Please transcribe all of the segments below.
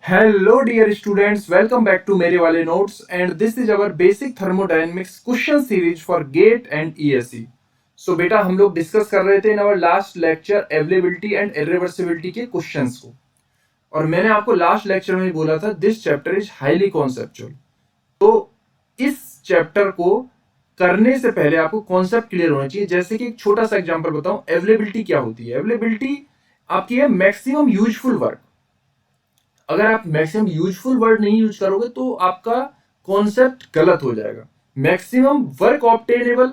Hello dear students, welcome back to मेरे वाले notes and this is our basic thermodynamics question series for GATE and ESE. So बेटा हम लोग discuss कर रहे थे in our last lecture availability and irreversibility के questions को, और मैंने आपको लास्ट लेक्चर में ही बोला था this chapter is highly conceptual. तो इस चैप्टर को करने से पहले आपको कॉन्सेप्ट क्लियर होना चाहिए। जैसे कि एक छोटा सा एग्जांपल बताऊं, अवेलेबिलिटी क्या होती है। अवेलेबिलिटी आपकी है मैक्सिमम यूजफुल वर्क। अगर आप मैक्सिमम यूजफुल वर्ड नहीं यूज करोगे तो आपका कॉन्सेप्ट गलत हो जाएगा। Maximum work obtainable,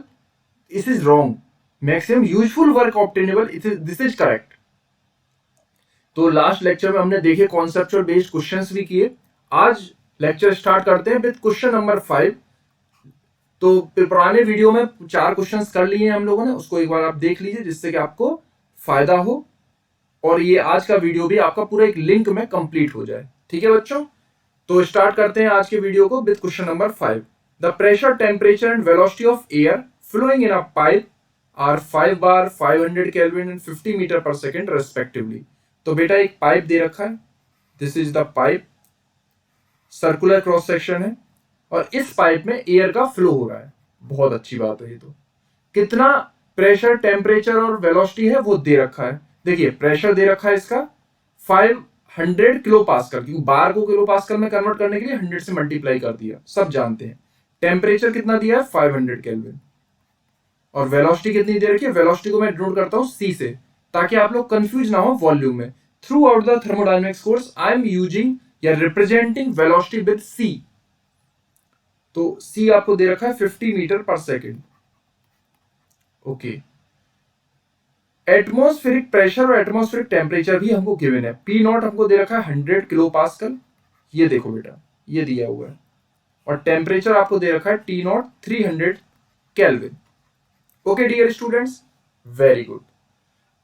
this is wrong. Maximum useful work obtainable, this is correct. तो लास्ट लेक्चर में हमने देखे कॉन्सेप्चुअल बेस्ड क्वेश्चंस भी किए। आज लेक्चर स्टार्ट करते हैं विद क्वेश्चन नंबर 5। तो पुराने वीडियो में 4 क्वेश्चंस कर लिए हैं हम लोगों ने, उसको एक बार आप देख लीजिए जिससे कि आपको फायदा हो और ये आज का वीडियो भी आपका पूरा एक लिंक में कंप्लीट हो जाए। ठीक है बच्चों, तो स्टार्ट करते हैं आज के वीडियो को with question number 5। The pressure, temperature and velocity of air flowing in a pipe are 5 bar, 500 kelvin and 50 metre per second respectively. तो बेटा एक पाइप दे रखा है, this is the pipe, circular cross section है और इस पाइप में एयर का फ्लो हो रहा है। बहुत अच्छी बात है। ये तो कितना प्रेशर, टेम्परेचर और वेलोसिटी है वो दे रखा है। देखिए प्रेशर दे रखा है इसका 500 किलो पास्कल, क्योंकि बार को किलो पास्कल में कन्वर्ट करने के लिए 100 से मल्टीप्लाई कर दिया, सब जानते हैं। टेम्परेचर कितना दिया है 500 केल्विन, और वेलोसिटी कितनी दे रखी है। वेलोसिटी को मैं डिनोट करता हूं सी से, ताकि आप लोग कंफ्यूज ना हो वॉल्यूम में। Through out the thermodynamics course I am using या रिप्रेजेंटिंग वेलोसिटी विद सी। तो सी आपको दे रखा है 50 metre per second. Okay, atmospheric pressure और एटमॉस्फेरिक टेम्परेचर भी हमको गिवन है। पी नॉट हमको दे रखा है 100 किलो पास्कल, ये देखो बेटा ये दिया हुआ है, और टेम्परेचर आपको दे रखा है T naught 300 kelvin. Okay dear students, very good.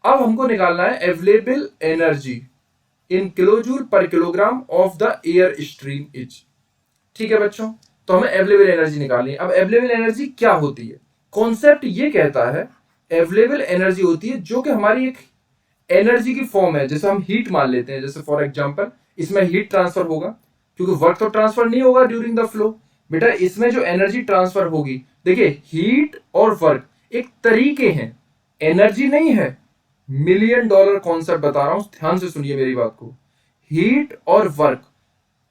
अब हमको निकालना है available energy in kilojoule per kilogram of the air stream is. ठीक है बच्चों, तो हमें अवेलेबल एनर्जी निकालनी है। अब अवेलेबल एनर्जी क्या होती है, कॉन्सेप्ट ये कहता है अवेलेबल एनर्जी होती है जो कि हमारी एक एनर्जी की फॉर्म है। जैसे हम हीट मान लेते हैं, जैसे फॉर एग्जांपल इसमें हीट ट्रांसफर होगा, क्योंकि वर्क तो ट्रांसफर नहीं होगा ड्यूरिंग द फ्लो। बेटा इसमें जो एनर्जी ट्रांसफर होगी, देखिए हीट और वर्क एक तरीके हैं, एनर्जी नहीं है। $1,000,000 कॉन्सेप्ट बता रहा हूं, ध्यान से सुनिए मेरी बात को। हीट और वर्क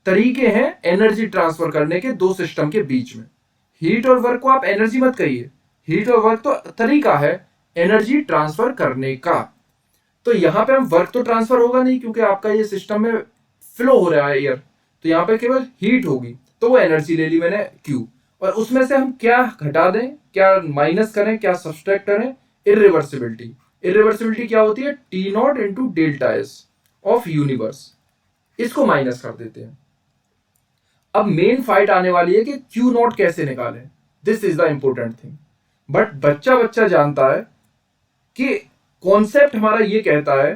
तरीके हैं एनर्जी ट्रांसफर करने के दो सिस्टम के बीच में। हीट और वर्क को आप एनर्जी मत कहिए, हीट और वर्क तो तरीका है एनर्जी ट्रांसफर करने का। तो यहां पे हम वर्क तो ट्रांसफर होगा नहीं, क्योंकि आपका ये सिस्टम में फ्लो हो रहा है एयर, तो यहां पे केवल हीट होगी, तो वो एनर्जी ले ली मैंने क्यू। और उसमें से हम क्या घटा दें, क्या माइनस करें, क्या सब्सट्रैक्ट करें, इरिवर्सिबिलिटी। इरिवर्सिबिलिटी क्या होती है, T not into delta S of universe, इसको माइनस कर देते हैं। अब मेन फाइट आने वाली है कि क्यू नॉट कैसे निकालें, this is the important thing. But बच्चा बच्चा जानता है कि कॉन्सेप्ट हमारा ये कहता है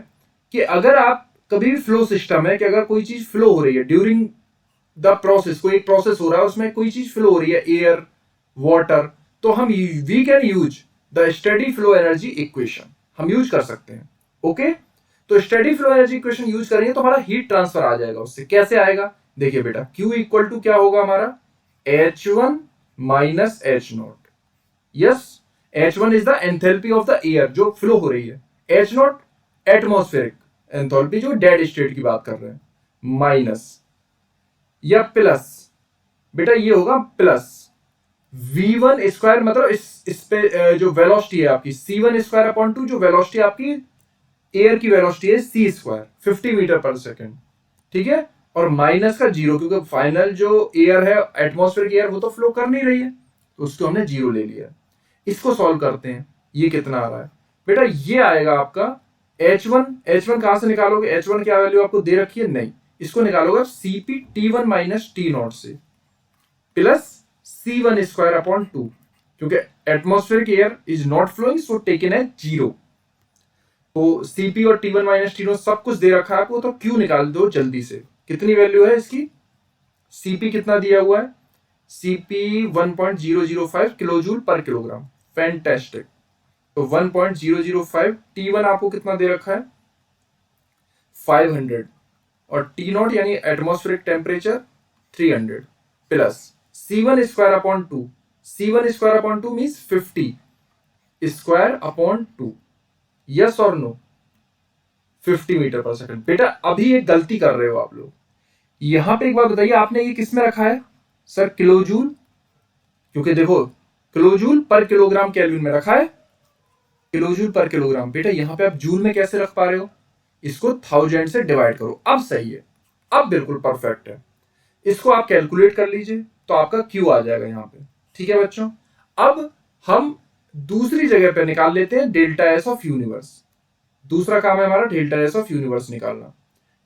कि अगर आप कभी भी फ्लो सिस्टम है कि अगर कोई चीज फ्लो हो रही है ड्यूरिंग द प्रोसेस, कोई एक प्रोसेस हो रहा है उसमें कोई चीज फ्लो हो रही है, एयर, वाटर, तो हम we can use the steady flow energy equation, हम यूज कर सकते हैं। ओके, तो steady flow energy equation use करेंगे तो हमारा हीट ट्रांसफर आ जाएगा। उससे कैसे आएगा, देखिए बेटा Q इक्वल टू क्या होगा हमारा, H1 minus H not. Yes, H1 is the enthalpy of the air जो फ्लो हो रही है, H नॉट एटमॉस्फेरिक एंथैल्पी जो डेड स्टेट की बात कर रहे हैं, माइनस या प्लस, बेटा ये होगा प्लस V1 स्क्वायर, मतलब इस पे जो वेलोसिटी है आपकी C1 स्क्वायर अपॉन 2, जो वेलोसिटी आपकी एयर की वेलोसिटी है C square 50 metre per second. ठीक है, और माइनस का जीरो, क्योंकि फाइनल जो एयर है एटमॉस्फेरिक एयर वो तो फ्लो कर नहीं रही है, तो उसको हमने जीरो ले लिया। इसको सॉल्व करते हैं, ये कितना आ रहा है बेटा, ये आएगा आपका H1। H1 कहां से निकालोगे, H1 क्या वैल्यू आपको दे रखी है, नहीं, इसको निकालोगे आप Cp T1 minus T naught से, प्लस C1 स्क्वायर अपॉन 2, क्योंकि atmospheric air is not flowing so taken है जीरो। तो Cp और T1 माइनस टी नॉट सब कुछ दे रखा है आपको, तो Q निकाल दो जल्दी से। कितनी वैल्यू है इसकी, Cp कितना दिया हुआ है, Cp 1.005 kilojoule per kilogram, fantastic. तो 1.005, T1 आपको कितना दे रखा है 500, और टी नॉट यानी atmospheric temperature 300 plus C1 square upon 2, C1 square upon 2 means 50 square upon 2, yes और नो, 50 मीटर पर सेकंड। बेटा अभी एक गलती कर रहे हो आप लोग, यहां पे एक बात बताइए, आपने ये किस में रखा है सर, किलोजूल, क्योंकि देखो किलोजूल पर किलोग्राम केल्विन में रखा है, किलोजूल पर किलोग्राम। बेटा यहां पे आप जूल में कैसे रख पा रहे हो, इसको 1000 से डिवाइड करो, अब सही है, अब बिल्कुल परफेक्ट है। इसको आप कैलकुलेट कर लीजिए तो आपका क्यू आ जाएगा यहाँ पे। ठीक है बच्चों, अब हम दूसरी जगह पे निकाल लेते हैं डेल्टा एस ऑफ यूनिवर्स। दूसरा काम है हमारा डेल्टा एस ऑफ यूनिवर्स निकालना।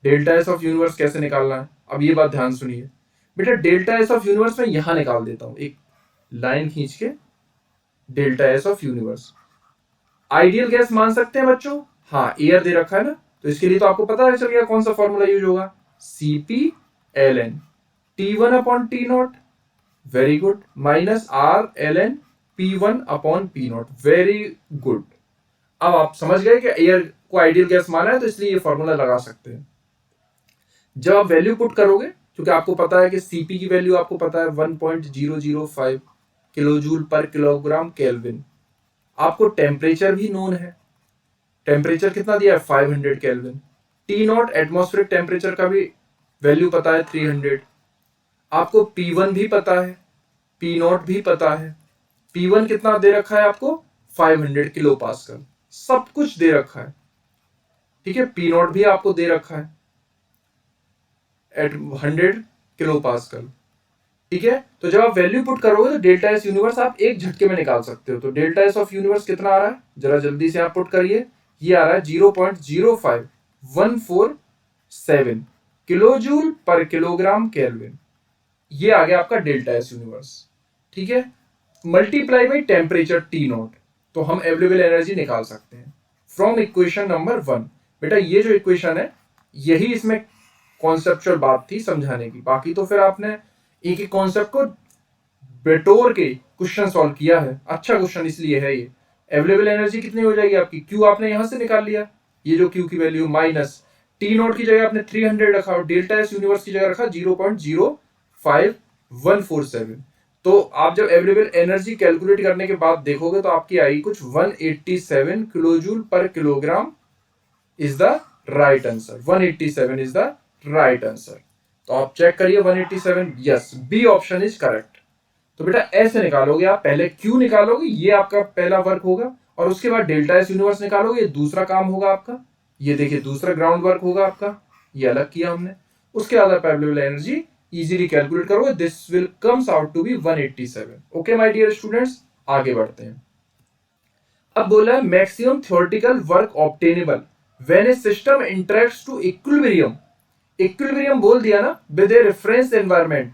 डेल्टा एस ऑफ यूनिवर्स कैसे निकालना है, अब ये बात ध्यान सुनिए बेटा। डेल्टा एस ऑफ यूनिवर्स में यहां निकाल देता हूं, एक लाइन खींच के, delta S of universe. Ideal gas मान सकते हैं बच्चों, हाँ एयर दे रखा है ना, तो इसके लिए तो आपको पता है चल गया कौन सा फॉर्मूला यूज होगा, CpLn T1 upon T not, very good, minus RLn P1 upon P not, very good. अब आप समझ गए कि एयर को आइडियल गैस माना है तो इसलिए ये फॉर्मूला लगा सकते हैं। जब आप वैल्यू पुट करोगे, क्योंकि आपको पता है कि Cp की वैल्यू आपको पता है 1.005 किलोजूल पर किलोग्राम केल्विन, आपको टेम्परेचर भी नोन है, टेम्परेचर कितना दिया है 500 kelvin, T not atmospheric temperature का भी वैल्यू पता है 300, आपको P1 भी पता है, P नॉट भी पता है। P1 कितना दे रखा है आपको 500 किलो पास्कल, सब कुछ दे रखा है। ठीक है, P नॉट भी आपको दे रखा है एट 100 किलो पास्कल। ठीक है, तो जब आप वैल्यू पुट करोगे तो डेल्टा एस यूनिवर्स आप एक झटके में निकाल सकते हो। तो डेल्टा एस ऑफ यूनिवर्स कितना आ रहा है, जरा जल्दी से आप पुट करिए, ये आ रहा है 0.05147 किलोजूल पर किलोग्राम केल्विन, ये आ गया आपका डेल्टा एस यूनिवर्स। ठीक है, multiply by temperature T not, तो हम अवेलेबल एनर्जी निकाल सकते हैं फ्रॉम इक्वेशन नंबर 1। बेटा ये जो इक्वेशन है यही इसमें कॉन्सेप्चुअल बात थी समझाने की, बाकी तो फिर आपने एक एक कॉन्सेप्ट को बटोर के क्वेश्चन सॉल्व किया है। अच्छा क्वेश्चन इसलिए है ये। अवेलेबल एनर्जी कितनी हो जाएगी आपकी, क्यू आपने यहां से निकाल लिया, ये जो क्यू की वैल्यू माइनस टी नोट की जगह आपने 300 रखा और डेल्टा एस यूनिवर्स की जगह रखा 0.05147। तो आप जब अवेलेबल एनर्जी कैलकुलेट करने के बाद देखोगे तो आपकी आएगी कुछ 187 kilojoule per kilogram is the right answer. 187 is the right answer. तो आप चेक करिए 187, yes B option is correct. तो बेटा ऐसे निकालोगे आप, पहले क्यू निकालोगे, ये आपका पहला वर्क होगा, और उसके बाद डेल्टा एस यूनिवर्स निकालोगे, ये दूसरा काम होगा आपका। ये देखिए दूसरा ग्राउंड वर्क होगा आपका, ये अलग किया हमने। उसके बाद आप अवेलेबल एनर्जी इजीली कैलकुलेट करोगे, this will comes out to be 187। Okay my dear students, आगे बढ़ते हैं। अब बोला है maximum theoretical work obtainable when a system interacts to equilibrium. Equilibrium बोल दिया ना विद ए रेफरेंस एनवायरनमेंट,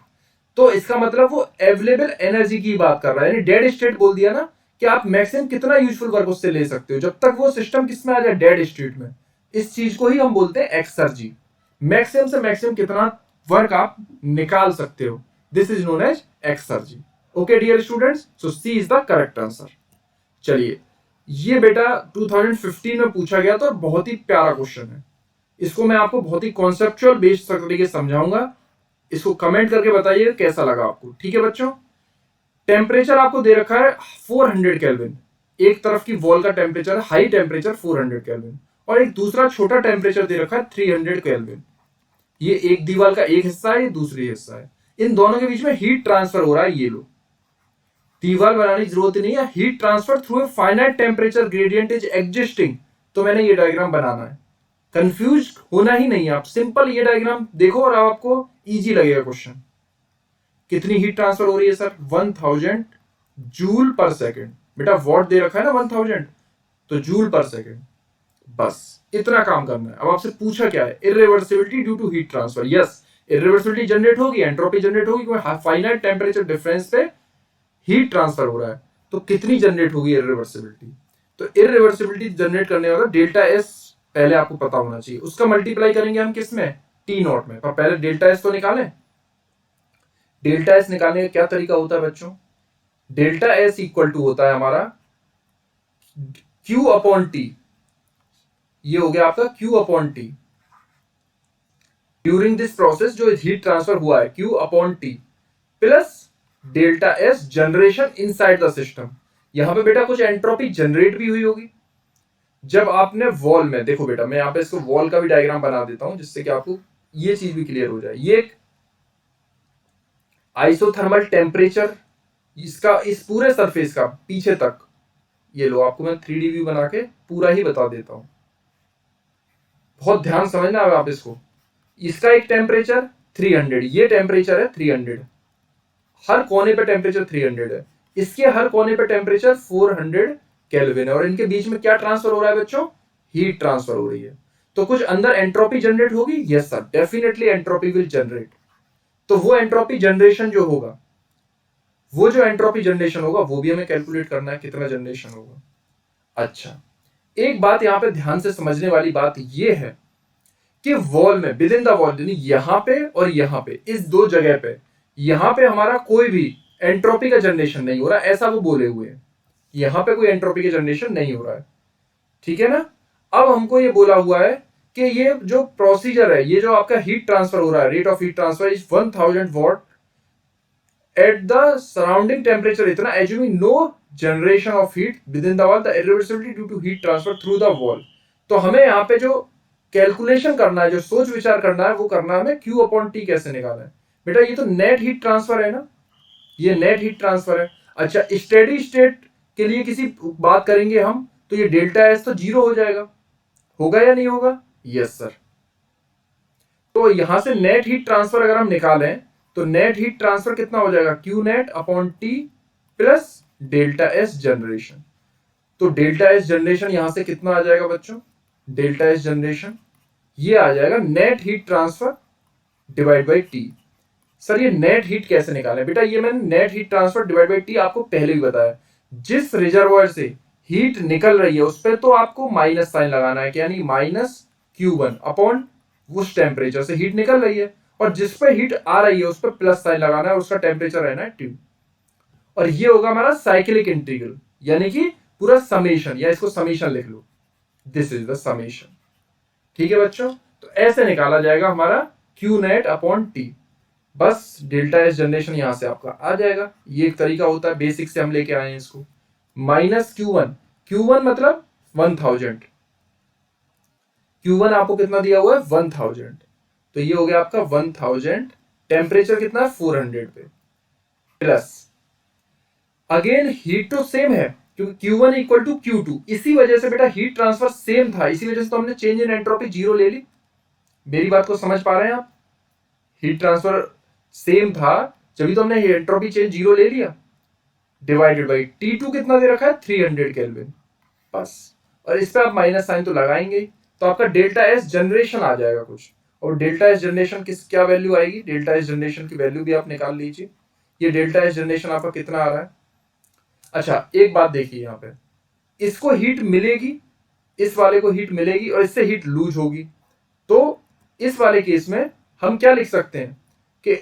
तो इसका मतलब वो अवेलेबल एनर्जी की बात कर रहा है, यानी डेड स्टेट बोल दिया ना कि आप मैक्सिमम कितना यूजफुल वर्क उससे ले सकते हो जब तक वो सिस्टम किस में आ जाए, डेड स्टेट में। इस चीज को ही हम बोलते हैं एक्सर्जी। मैक्सिमम से मैक्सिमम कितना वर्क आप निकाल सकते हो, this is known as exergy. Okay dear students, so C is the correct answer. चलिए, ये बेटा 2015 में पूछा गया था और बहुत ही प्यारा क्वेश्चन है। इसको मैं आपको बहुत ही कॉन्सेप्चुअल बेस्ड तरीके समझाऊंगा। इसको कमेंट करके बताइए कैसा लगा आपको। ठीक है बच्चों, टेम्परेचर आपको दे रखा है 400 केल्विन, एक तरफ की वॉल का टेम्परेचर हाई टेम्परेचर 400 केल्विन, और एक दूसरा छोटा टेम्परेचर दे रखा है 300 केल्विन। ये एक दीवार का एक हिस्सा है, ये दूसरी हिस्सा है, इन दोनों के बीच में हीट ट्रांसफर हो रहा है। ये लो, दीवार बनाने की जरूरत नहीं है, heat transfer through a finite temperature gradient is existing. तो मैंने ये डायग्राम बनाना है, कंफ्यूज होना ही नहीं है, आप सिंपल ये डायग्राम देखो और आपको इजी लगेगा क्वेश्चन। कितनी हीट ट्रांसफर हो रही है सर, 1000 जूल पर सेकेंड। बेटा वॉट दे रखा है ना 1000, तो जूल पर सेकेंड, बस इतना काम करना है। अब आपसे पूछा क्या है, irreversibility due to heat transfer. Yes, irreversibility generate होगी, एंट्रोपी जनरेट होगी, क्योंकि फाइनाइट टेम्परेचर डिफरेंस पे हीट ट्रांसफर हो रहा है। तो कितनी जनरेट होगी इरिवर्सिबिलिटी, तो इरिवर्सिबिलिटी जनरेट करने वाला डेल्टा एस पहले आपको पता होना चाहिए, उसका मल्टीप्लाई करेंगे हम किस में, टी नॉट में। पर पहले डेल्टा एस तो निकालें। डेल्टा एस निकालने का क्या तरीका होता है बच्चों, डेल्टा एस इक्वल टू होता है हमारा क्यू अपॉन टी। ये हो गया आपका Q upon T. During this process जो हीट ट्रांसफर हुआ है Q upon T plus delta S generation inside the system. यहां पे बेटा कुछ एंट्रोपी जनरेट भी हुई होगी जब आपने वॉल में, देखो बेटा मैं यहां पे इसको वॉल का भी डायग्राम बना देता हूं जिससे कि आपको ये चीज भी क्लियर हो जाए। ये एक आइसोथर्मल टेम्परेचर इसका इस पूरे सरफेस का पीछे तक, ये लो आपको मैं 3D व्यू बना के पूरा ही बता देता हूं, बहुत ध्यान समझना है आप इसको। इसका एक टेम्परेचर 300, ये टेम्परेचर है 300, हर कोने पे टेम्परेचर 300 है, इसके हर कोने पे टेम्परेचर 400 केल्विन है, और इनके बीच में क्या ट्रांसफर हो रहा है बच्चों? हीट ट्रांसफर हो रही है। तो कुछ अंदर एंट्रोपी जनरेट होगी, yes sir, definitely entropy will generate. तो वो एंट्रोपी जनरेशन जो होगा, वो जो एंट्रोपी जनरेशन होगा वो भी हमें कैलकुलेट करना है, कितना जनरेशन होगा। अच्छा, एक बात यहां पे ध्यान से समझने वाली बात ये है कि वॉल में, विद इन द वॉल, यानी यहां पे और यहां पे, इस दो जगह पे, यहां पे हमारा कोई भी एंट्रोपी का जनरेशन नहीं हो रहा, ऐसा वो बोले हुए हैं। यहां पे कोई एंट्रोपी का जनरेशन नहीं हो रहा है, ठीक है ना। अब हमको ये बोला हुआ है कि ये जो प्रोसीजर है, ये जो आपका हीट ट्रांसफर हो रहा है, rate of heat transfer is 1000 watt at the surrounding temperature इतना, assuming no generation of heat within the wall, the irreversibility due to heat transfer through the wall. तो हमें यहाँ पे जो कैलकुलेशन करना है, जो सोच विचार करना है, वो करना है हमें Q अपॉन T कैसे निकालना है। बेटा ये तो नेट हीट ट्रांसफर है ना, ये नेट हीट ट्रांसफर है। अच्छा, स्टेडी स्टेट के लिए किसी बात करेंगे हम, तो ये डेल्टा एस तो जीरो हो जाएगा, होगा या नहीं होगा? Yes sir. तो यहां से नेट हीट ट्रांसफर अगर हम निकालें तो नेट हीट ट्रांसफर कितना हो जाएगा? Q net upon T plus delta S generation. तो डेल्टा एस जनरेशन यहां से कितना आ जाएगा बच्चों? डेल्टा एस जनरेशन ये आ जाएगा net heat transfer divide by T. Sir ये नेट हीट कैसे निकालें? बेटा ये मैंने net heat transfer divide by T आपको पहले ही बताया। जिस रिजर्वॉयर से हीट निकल रही है उस पर तो आपको माइनस साइन लगाना है, यानी माइनस Q1 अपॉन उस टेम्परेचर से हीट निकल रही है, और जिस पे हीट आ रही है उस पर प्लस साइन लगाना है, उसका टेम्परेचर रहना है T। और ये होगा हमारा साइक्लिक इंटीग्रल, यानी कि पूरा समेशन, या इसको समेशन लिख लो, दिस इज द समेशन। ठीक है बच्चों, तो ऐसे निकाला जाएगा हमारा Q नेट अपॉन T। बस डेल्टा एस जनरेशन यहां से आपका आ जाएगा। ये एक तरीका होता है, बेसिक से हम लेके आए हैं इसको। माइनस Q1 मतलब 1000, Q1 आपको कितना दिया हुआ है? 1000, तो ये हो गया आपका 1000, टेम्परेचर कितना है? 400 पे, प्लस अगेन हीट तो सेम है क्योंकि Q1 इक्वल टू Q2, इसी वजह से बेटा हीट ट्रांसफर सेम था, इसी वजह से तो हमने चेंज इन एंट्रोपी जीरो ले ली। मेरी बात को समझ पा रहे हैं आप? हीट ट्रांसफर सेम था, जब तो हमने एंट्रोपी चेंज जीरो ले लिया, डिवाइडेड बाई T2 कितना दे रखा है? 300 केल्विन, बस। और इस पे आप माइनस साइन तो लगाएंगे, तो आपका डेल्टा एस जनरेशन आ जाएगा कुछ। और डेल्टा एस जनरेशन किस क्या वैल्यू आएगी? डेल्टा एस जनरेशन की वैल्यू भी आप निकाल लीजिए। ये डेल्टा एस जनरेशन आपका कितना आ रहा है? अच्छा एक बात देखिए, यहाँ पे इसको हीट मिलेगी, इस वाले को हीट मिलेगी, और इससे हीट लूज होगी। तो इस वाले केस में हम क्या लिख सकते हैं कि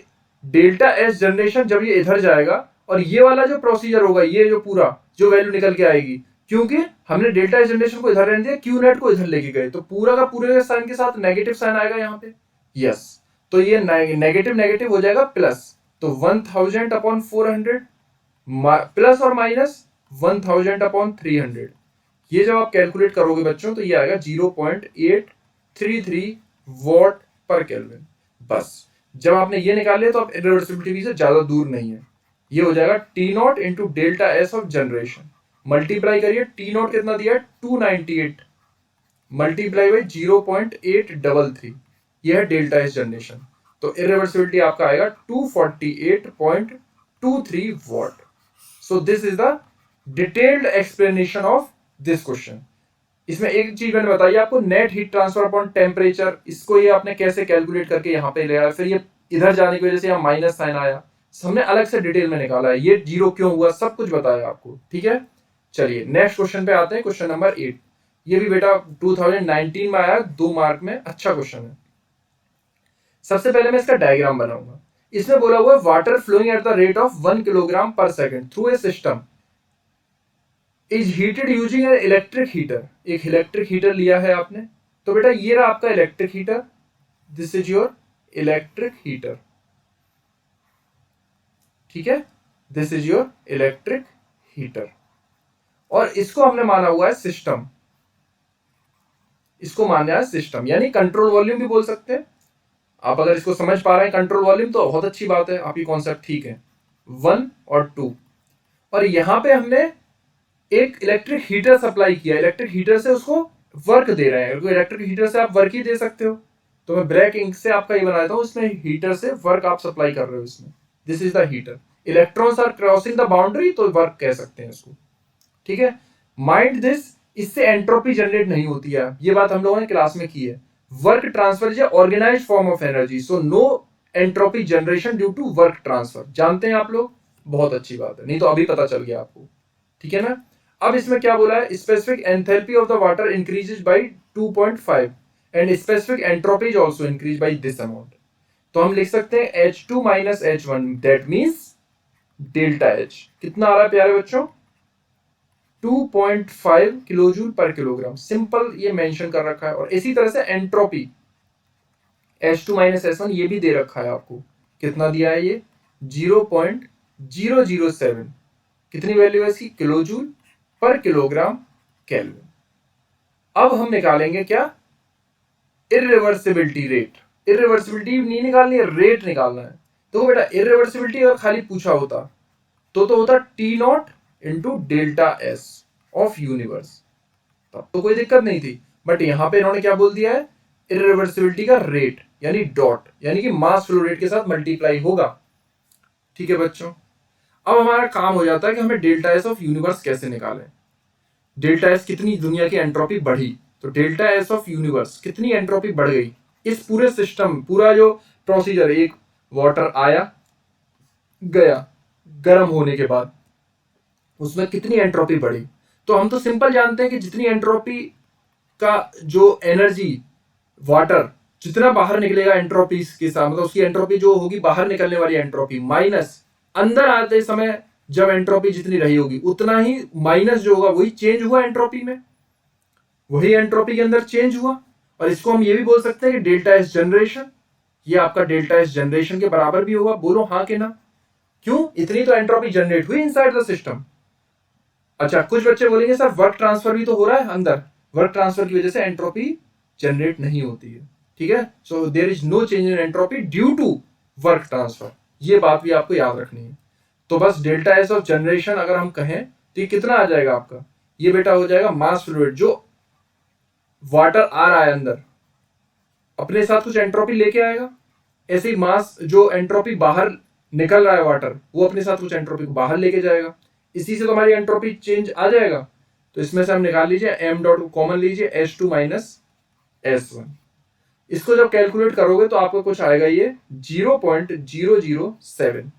डेल्टा एस जनरेशन जब ये इधर जाएगा, और ये वाला जो प्रोसीजर होगा, ये जो पूरा जो वैल्यू निकल के आएगी, क्योंकि हमने डेल्टा एस जनरेशन को इधर रहने दिया, क्यू नेट को इधर लेके गए, तो पूरा का पूरे साइन के साथ नेगेटिव साइन आएगा यहाँ पे। यस, तो ये नेगेटिव नेगेटिव हो जाएगा प्लस, तो 1000 अपॉन 400 प्लस और माइनस 1000 अपॉन 300। ये जब आप कैलकुलेट करोगे बच्चों तो ये आएगा 0.833 वॉट पर केल्विन। बस जब आपने ये निकाल लिया तो आप इरिवर्सिबिलिटी से ज्यादा दूर नहीं है। ये हो जाएगा T not into delta S of generation, multiply करिए, T नॉट कितना दिया है? 298 मल्टीप्लाई बाई 0.833, यह है डेल्टा एस जनरेशन। तो इरिवर्सिबिलिटी आपका आएगा 248.23 what. So this is the detailed explanation of this question. इसमें एक चीज मैंने बताई आपको, net heat transfer upon temperature, इसको ये आपने कैसे कैलकुलेट करके यहाँ पे ले आया, फिर ये इधर जाने की वजह से यहाँ माइनस साइन आया, हमने अलग से डिटेल में निकाला है, ये जीरो क्यों हुआ, सब कुछ बताया आपको। ठीक है, चलिए नेक्स्ट क्वेश्चन पे आते हैं, क्वेश्चन नंबर 8। ये भी बेटा 2019 में आया, 2 मार्क में, अच्छा क्वेश्चन है। सबसे पहले मैं इसका डायग्राम बनाऊंगा। इसमें बोला हुआ है water flowing at the rate of 1 kilogram per second through a system is heated using an electric heater. एक इलेक्ट्रिक हीटर लिया है आपने, तो बेटा ये रहा आपका electric heater, this is your electric heater, ठीक है, this is your electric heater. और इसको हमने माना हुआ है सिस्टम, इसको माना है सिस्टम, यानी कंट्रोल वॉल्यूम भी बोल सकते हैं आप। अगर इसको समझ पा रहे हैं कंट्रोल वॉल्यूम तो बहुत अच्छी बात है, आपकी कॉन्सेप्ट ठीक है। 1 और 2, और यहां पे हमने एक इलेक्ट्रिक हीटर सप्लाई किया, इलेक्ट्रिक हीटर से उसको वर्क दे रहे हैं। इलेक्ट्रिक हीटर से आप वर्क ही दे सकते हो, तो मैं ब्लैक इंक से आपका ये बना देता हूं, इसमें हीटर से वर्क आप सप्लाई कर रहे हो इसमें। This is the heater, electrons are crossing the boundary, तो वर्क कह सकते हैं इसको, ठीक है। माइंड दिस, इससे एंट्रोपी जनरेट नहीं होती है, ये बात हम लोगों ने क्लास में की है। Work transfer is organised form of energy, so no entropy generation due to work transfer. जानते हैं आप लोग, बहुत अच्छी बात है, नहीं तो अभी पता चल गया आपको, ठीक है ना। अब इसमें क्या बोला है, specific enthalpy of the water increases by 2.5 and specific entropy is also increase by this amount. तो हम लिख सकते हैं H2 minus H1, that means delta H कितना आ रहा है प्यारे बच्चों, 2.5 किलोजूल पर किलोग्राम। सिंपल ये मेंशन कर रखा है। और इसी तरह से एंट्रोपी H2 माइनस H1 ये भी दे रखा है आपको, कितना दिया है ये 0.007, कितनी वैल्यू है इसकी, किलोजूल पर किलोग्राम केल्विन। अब हम निकालेंगे क्या, इरिवर्सिबिलिटी रेट। इरिवर्सिबिलिटी नहीं निकालनी है, रेट निकालना है। तो बेटा इरिवर्सिबिलिटी अगर खाली पूछा होता तो होता T not into delta S of universe, तब तो कोई दिक्कत नहीं थी। बट यहां पे इन्होंने क्या बोल दिया है, इरिवर्सिबिलिटी का रेट यानी डॉट, यानी कि मास फ्लो रेट के साथ मल्टीप्लाई होगा, ठीक है बच्चों। अब हमारा काम हो जाता है कि हमें डेल्टा एस ऑफ यूनिवर्स कैसे निकालें। डेल्टा एस कितनी दुनिया की एंट्रोपी बढ़ी, तो डेल्टा एस ऑफ यूनिवर्स कितनी एंट्रोपी बढ़ गई इस पूरे सिस्टम, पूरा जो प्रोसीजर, एक वाटर आया गया गर्म होने के बाद उसमें कितनी एंट्रोपी बढ़ी। तो हम तो सिंपल जानते हैं कि जितनी एंट्रोपी का जो एनर्जी वाटर जितना बाहर निकलेगा एंट्रोपी के साथ, मतलब उसकी एंट्रोपी जो होगी बाहर निकलने वाली एंट्रोपी माइनस अंदर आते समय जब एंट्रोपी जितनी रही होगी उतना ही माइनस जो होगा वही चेंज हुआ एंट्रोपी में, वही एंट्रोपी के अंदर चेंज हुआ। और इसको हम ये भी बोल सकते हैं कि डेल्टा एस जनरेशन, ये आपका डेल्टा एस जनरेशन के बराबर भी होगा। बोलो हाँ कि ना, क्यों, इतनी तो एंट्रोपी जनरेट हुई इनसाइड द सिस्टम। अच्छा, कुछ बच्चे बोलेंगे सर वर्क ट्रांसफर भी तो हो रहा है अंदर, वर्क ट्रांसफर की वजह से एंट्रोपी जनरेट नहीं होती है, ठीक है। So there is no change in entropy due to work transfer, ये बात भी आपको याद रखनी है। तो बस डेल्टा एस ऑफ जनरेशन अगर हम कहें तो ये कितना आ जाएगा आपका, ये बेटा हो जाएगा मास फ्लो रेट, जो वाटर आ रहा है अंदर अपने साथ कुछ एंट्रोपी लेके आएगा, ऐसे ही मास जो एंट्रोपी बाहर निकल रहा है वाटर वो अपने साथ कुछ एंट्रोपी को बाहर लेके जाएगा, इसी से तो हमारी एंट्रोपी चेंज आ जाएगा। तो इसमें से हम निकाल लीजिए m डॉट को कॉमन लीजिए, H2 माइनस S1। इसको जब कैलकुलेट करोगे तो आपको कुछ आएगा ये 0.007,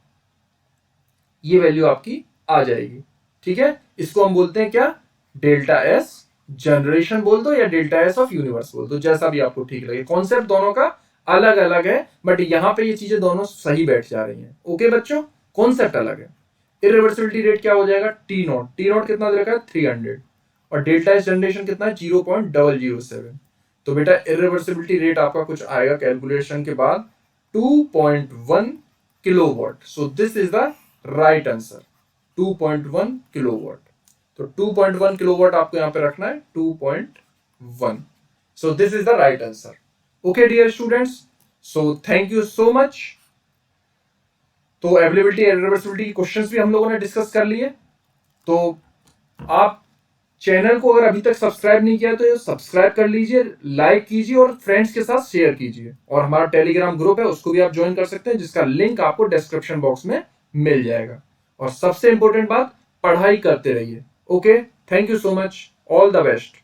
ये वैल्यू आपकी आ जाएगी, ठीक है। इसको हम बोलते हैं क्या, डेल्टा एस जनरेशन बोल दो या डेल्टा एस ऑफ यूनिवर्स बोल दो, जैसा भी आपको ठीक लगे। कॉन्सेप्ट दोनों का अलग अलग है, बट यहां पे ये चीजें दोनों सही बैठ जा रही हैं। ओके बच्चों, कॉन्सेप्ट अलग है। इरिवर्सिबिलिटी रेट क्या हो जाएगा, टी नॉट, टी नॉट कितना दे रखा है 300, और डेल्टा एस जनरेशन कितना है 0.007। तो बेटा इरिवर्सिबिलिटी रेट आपका कुछ आएगा कैलकुलेशन के बाद 2.1 kilowatt. So this is the right answer, 2.1 kilowatt. तो 2.1 किलोवाट आपको यहां पे रखना है, 2.1। So this is the right answer. Okay dear students, so thank you so much. तो अवेलेबिलिटी इरिवर्सिबिलिटी के क्वेश्चंस भी हम लोगों ने डिस्कस कर लिए। तो आप चैनल को अगर अभी तक सब्सक्राइब नहीं किया तो सब्सक्राइब कर लीजिए, लाइक कीजिए और फ्रेंड्स के साथ शेयर कीजिए। और हमारा टेलीग्राम ग्रुप है उसको भी आप ज्वाइन कर सकते हैं, जिसका लिंक आपको डिस्क्रिप्शन बॉक्स में मिल जाएगा। और सबसे इंपॉर्टेंट बात, पढ़ाई करते रहिए। Okay, thank you so much, all the best.